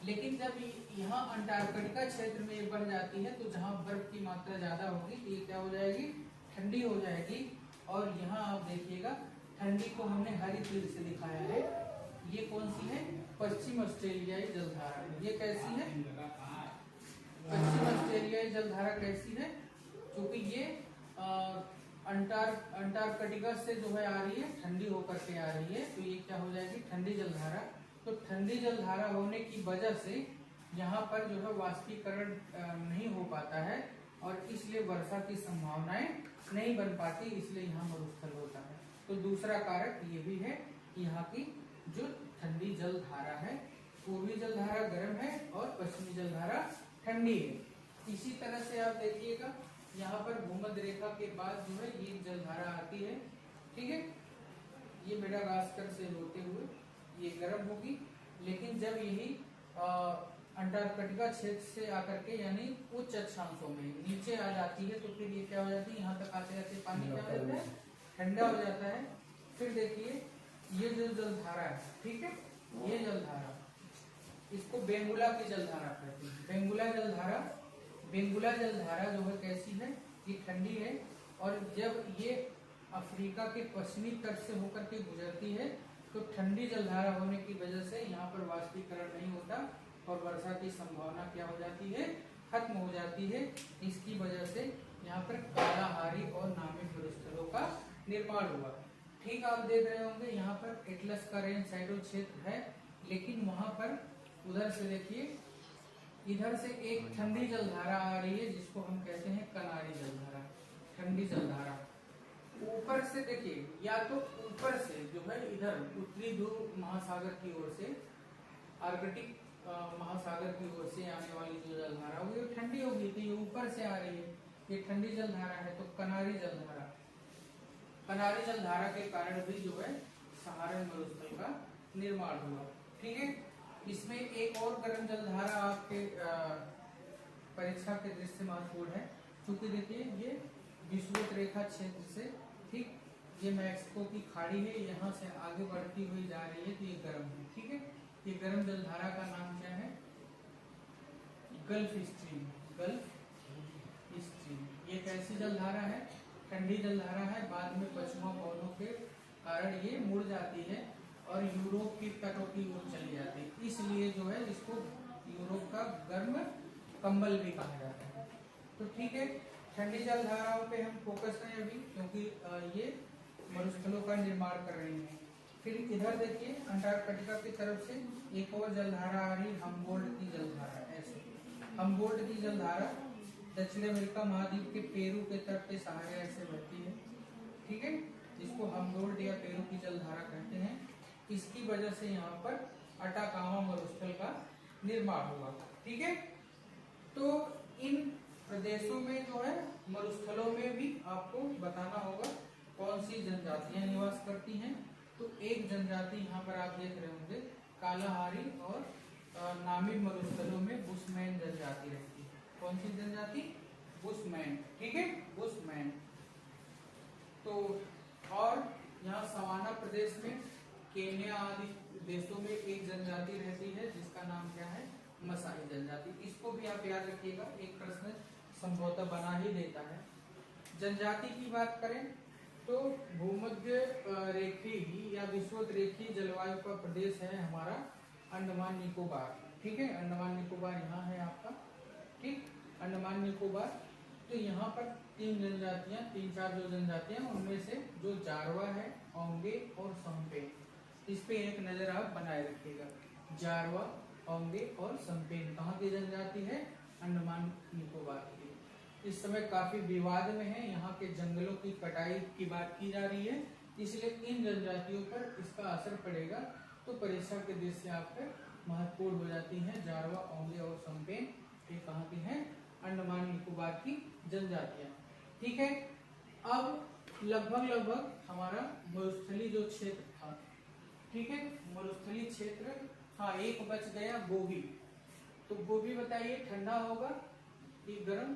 लेकिन जब यहाँ अंटार्कटिका क्षेत्र में ये बढ़ जाती है, तो जहाँ बर्फ की मात्रा ज्यादा होगी तो ये क्या हो जाएगी? ठंडी हो जाएगी। और यहाँ आप देखिएगा, ठंडी को हमने हरी तीर से दिखाया है। ये कौन सी है? पश्चिम ऑस्ट्रेलियाई जलधारा। ये कैसी है? पश्चिम ऑस्ट्रेलियाई जलधारा कैसी है? क्योंकि ये अंटार्कटिका से जो है आ रही है, ठंडी होकर के आ रही है, तो ये क्या हो जाएगी? ठंडी जलधारा। तो ठंडी जलधारा होने की वजह से यहाँ पर जो है वाष्पीकरण नहीं हो पाता है, और इसलिए वर्षा की संभावनाएं नहीं बन पाती, इसलिए यहाँ मरुस्थल होता है। तो दूसरा कारक ये भी है कि यहाँ की जो ठंडी जलधारा है, पूर्वी जलधारा गर्म है और पश्चिमी जलधारा ठंडी है। इसी तरह से आप देखिएगा, यहाँ पर भूमध्य रेखा के बाद जो है ये जलधारा आती है, ठीक है, ये मेडागास्कर से होते हुए ये गर्म होगी। लेकिन जब यही अंटार्कटिका क्षेत्र से आकर के यानी उच्च अक्षांशों में नीचे आ जाती है, तो फिर ये क्या हो जाती है, यहाँ तक आते आते पानी क्या हो जाता है, ठंडा हो जाता है। फिर देखिए ये जो जलधारा है, ठीक है, ये जलधारा, इसको बेंगुला की जलधारा कहते हैं। बेंगुला जलधारा जो है कैसी है, ये ठंडी है, और जब ये अफ्रीका के पश्चिमी तट से होकर के गुजरती है तो ठंडी जलधारा होने की वजह से यहाँ पर वाष्पीकरण नहीं होता और वर्षा की संभावना क्या हो जाती है, खत्म हो जाती है। इसकी वजह से यहाँ पर कालाहारी और नामी मरुस्थलों का निर्माण हुआ। ठीक, आप देख रहे होंगे यहाँ पर एटलस का रेन शैडो क्षेत्र है, लेकिन वहां पर उधर से देखिए, इधर से एक ठंडी जलधारा आ रही है जिसको हम कहते हैं कनारी जलधारा, ठंडी जलधारा। ऊपर से देखिए, या तो ऊपर से जो है इधर उत्तरी ध्रुव महासागर की ओर से, आर्कटिक महासागर की ओर से आने वाली जो जलधारा होगी वो ठंडी होगी, तो ये ऊपर से आ रही है, ये ठंडी जलधारा है। तो कनारी जलधारा के कारण भी जो है सहारन मरुस्थल का निर्माण हुआ। ठीक है, इसमें एक और गर्म जलधारा आपके परीक्षा के दृष्टि से महत्वपूर्ण है, क्योंकि देखिए ये विषुवत रेखा क्षेत्र से, ठीक, ये मैक्सिको की खाड़ी है, यहाँ से आगे बढ़ती हुई जा रही है, तो ये गर्म है। ठीक है, ये गर्म जलधारा का नाम क्या है, गल्फ स्ट्रीम। ये कैसी जलधारा है, ठंडी जलधारा है। बाद में पश्चिमा पवनों के कारण ये मुड़ जाती है और यूरोप की तटों की ओर चली जाती है, इसलिए जो है इसको यूरोप का गर्म कंबल भी कहा जाता है। तो ठीक है, ठंडी जलधाराओं पे हम फोकस करें अभी, क्योंकि ये मरुस्थलों का निर्माण कर रही है। फिर इधर देखिए अंटार्कटिका की तरफ से एक और जलधारा आ रही, हम्बोल्ट की जलधारा। ऐसे हम्बोल्ट की जलधारा दक्षिण अमेरिका महाद्वीप के पेरू के तट के सहारे ऐसे बहती है। ठीक है, जिसको हम्बोल्ट या पेरू की जलधारा कहते हैं। इसकी वजह से यहाँ पर अटाकामा मरुस्थल का निर्माण हुआ। ठीक है, तो इन प्रदेशों में जो है मरुस्थलों में भी आपको बताना होगा कौन सी जनजातियां निवास करती हैं। तो एक जनजाति यहाँ पर आप देख रहे होंगे, कालाहारी और नामी मरुस्थलों में बुशमैन जनजाति रहती है। कौन सी जनजाति, बुशमैन। ठीक है, बुशमैन। तो और यहाँ सवाना प्रदेश में केन्या आदि देशों में एक जनजाति रहती है जिसका नाम क्या है, मसाई जनजाति। इसको भी आप याद रखिएगा, एक प्रश्न संभवतः बना ही देता है। जनजाति की बात करें तो भूमध्य रेखीय या विषुवत रेखीय जलवायु का प्रदेश है हमारा अंडमान निकोबार। ठीक है, अंडमान निकोबार यहाँ है आपका। ठीक, अंडमान निकोबार। तो यहाँ पर तीन चार जो जनजातियां, उनमें से जो जारवा है, ओंगे और सम्पेन, इस पे एक नजर आप बनाए रखिएगा। जारवा, ओंगे और सम्पेन कहाँ की जनजाति है, अंडमान निकोबार की। इस समय काफी विवाद में है, यहाँ के जंगलों की कटाई की बात की जा रही है, इसलिए इन जनजातियों पर इसका असर पड़ेगा। तो परीक्षा के दृष्टि से आपके महत्वपूर्ण हो जाती है जारवा, ओंगे और सम्पेन, ये कहाँ की है, अंडमान निकोबार की जनजातियां। ठीक है, अब लगभग हमारा मरुस्थली जो क्षेत्र था, ठीक है, मरुस्थली क्षेत्र, हाँ एक बच गया, गोबी। तो गोबी बताइए ठंडा होगा कि गर्म,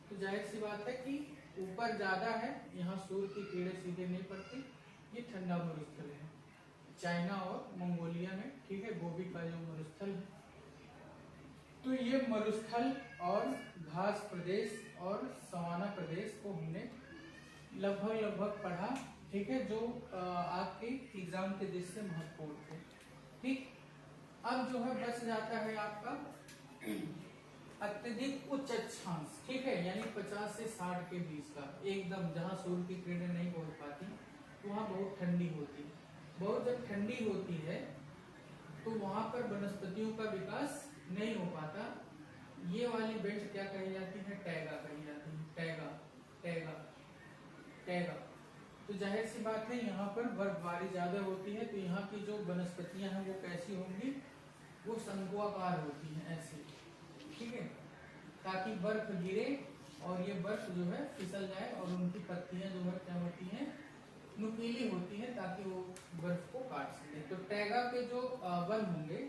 तो जाहिर सी बात है कि ऊपर ज्यादा है, यहाँ सूर्य की किरणें सीधे नहीं पड़ती, ये ठंडा मरुस्थल है चाइना और मंगोलिया में। ठीक है, गोबी का जो मरुस्थल है। तो ये मरुस्थल और घास प्रदेश और सवाना प्रदेश को हमने लगभग पढ़ा। ठीक है, जो आपके एग्जाम के दृष्टि से महत्वपूर्ण थे। ठीक, अब जो है बच जाता है आपका अत्यधिक उच्च अक्षांश। ठीक है, यानी 50 से 60 के बीच का, एकदम जहाँ सूर्य की किरणें नहीं पहुंच पाती, वहाँ बहुत ठंडी होती है। बहुत जब ठंडी होती है तो वहां पर वनस्पतियों का विकास नहीं हो पाता। ये वाली बेल्ट क्या कही जाती है, टैगा कही जाती है, टैगा। तो जाहिर सी बात है यहाँ पर बर्फबारी ज्यादा होती है, तो यहाँ की जो वनस्पतियां हैं वो कैसी होंगी, वो शंकुआकार होती हैं ऐसी। ठीक है, ताकि बर्फ गिरे और ये बर्फ जो है फिसल जाए और उनकी पत्तियां जो है क्या होती हैं, नुकीली होती है, ताकि वो बर्फ को काट सके। तो टैगा के जो वन होंगे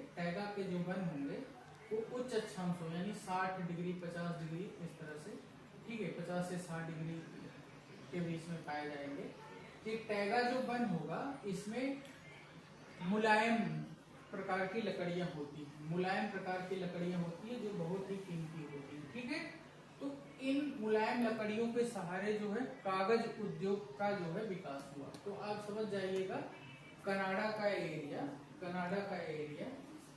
को उच्च अक्षांशों यानी 60 डिग्री 50 डिग्री इस तरह से, ठीक है, 50 से 60 डिग्री के बीच में पाए जाएंगे। कि टैगा जो वन होगा इसमें मुलायम प्रकार की लकड़ियां होती हैं, मुलायम प्रकार की लकड़ियां होती है जो बहुत ही कीमती होती है, ठीक है। तो इन मुलायम लकड़ियों के सहारे जो है कागज उद्योग का जो है विकास हुआ। तो आप समझ जाइएगा कनाडा का एरिया, कनाडा का एरिया,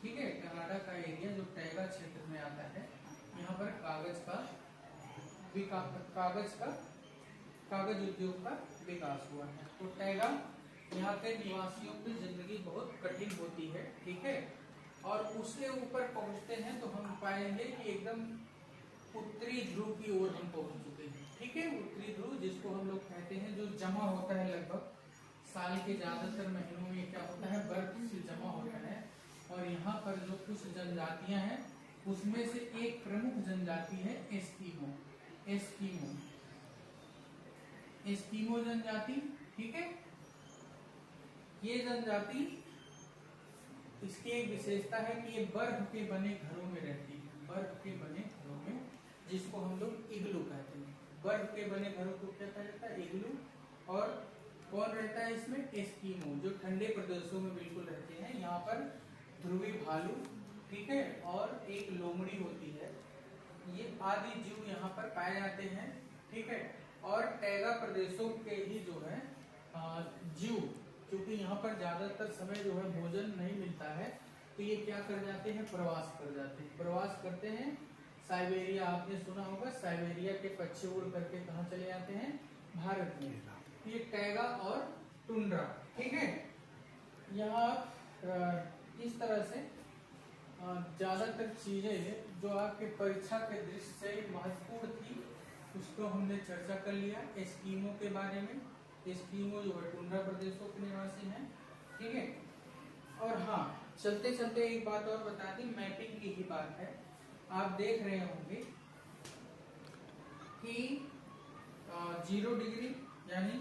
ठीक है, कनाडा का एरिया जो टैगा क्षेत्र में आता है, यहाँ पर कागज उद्योग का विकास हुआ है। तो टैगा यहाँ के निवासियों की जिंदगी बहुत कठिन होती है, ठीक है। और उसके ऊपर पहुंचते हैं तो हम पाएंगे कि एकदम उत्तरी ध्रुव की ओर हम पहुंच चुके हैं, ठीक है। उत्तरी ध्रुव जिसको हम लोग कहते हैं, जो जमा होता है लगभग साल के ज्यादातर महीनों में क्या होता है, बर्फ से जमा होता है। और यहाँ पर जो कुछ जनजातियां हैं उसमें से एक प्रमुख जनजाति है एस्किमो, एस्किमो, एस्किमो जनजाति, ठीक है। ये जनजाति, इसकी एक विशेषता है कि ये बर्फ के बने घरों में रहती है, बर्फ के बने घरों में, जिसको हम लोग इग्लू कहते हैं। बर्फ के बने घरों को क्या कहा जाता है, इग्लू। और कौन रहता है इसमें, एस्किमो, जो ठंडे प्रदेशों में बिल्कुल रहते हैं। यहाँ पर ध्रुवी भालू, ठीक है, और एक लोमड़ी होती है, ये आदि जीव यहाँ पर पाए जाते हैं, ठीक है। और टैगा प्रदेशों के ही जो है जीव, क्योंकि यहाँ पर ज्यादातर समय जो है भोजन नहीं मिलता है, तो ये क्या कर जाते हैं, प्रवास कर जाते हैं, प्रवास करते हैं। साइबेरिया आपने सुना होगा, साइबेरिया के पक्षी उड़ करके कहाँ चले जाते हैं, भारत में। ये टैगा और टुंड्रा, ठीक है। यहाँ इस तरह से ज्यादातर चीजें जो आपके परीक्षा के दृष्टि से महत्वपूर्ण थी उसको हमने चर्चा कर लिया। एस्किमो के बारे में, एस्किमो जो है टुंड्रा प्रदेशों के निवासी हैं, ठीक है। और हाँ, चलते चलते एक बात और बता दी, मैपिंग की ही बात है। आप देख रहे होंगे कि 0 डिग्री यानी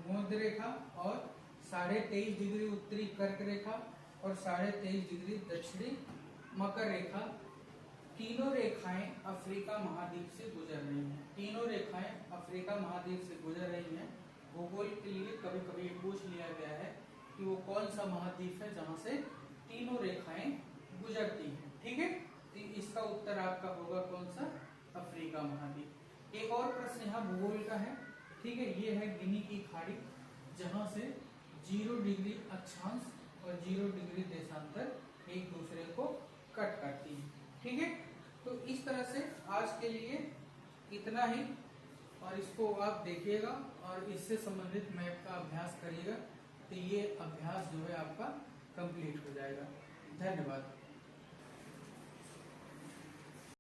मध्य रेखा और 23.5 डिग्री उत्तरी कर्क रेखा और 23.5 डिग्री दक्षिणी मकर रेखा, तीनों रेखाएं अफ्रीका महाद्वीप से गुजर रही हैं, तीनों रेखाएं अफ्रीका महाद्वीप से गुजर रही हैं। भूगोल के लिए कभी कभी पूछ लिया गया है कि वो कौन सा महाद्वीप है जहां से तीनों रेखाएं गुजरती हैं, ठीक है। तो इसका उत्तर आपका होगा कौन सा, अफ्रीका महाद्वीप। एक और प्रश्न यहाँ भूगोल का है, ठीक है, ये है गिनी की खाड़ी, जहां से 0 डिग्री अक्षांश और 0 डिग्री देशांतर एक दूसरे को कट करती है, ठीक है। तो इस तरह से आज के लिए इतना ही, और इसको आप देखिएगा और इससे संबंधित मैप का अभ्यास करिएगा, तो ये अभ्यास जो है आपका कंप्लीट हो जाएगा। धन्यवाद।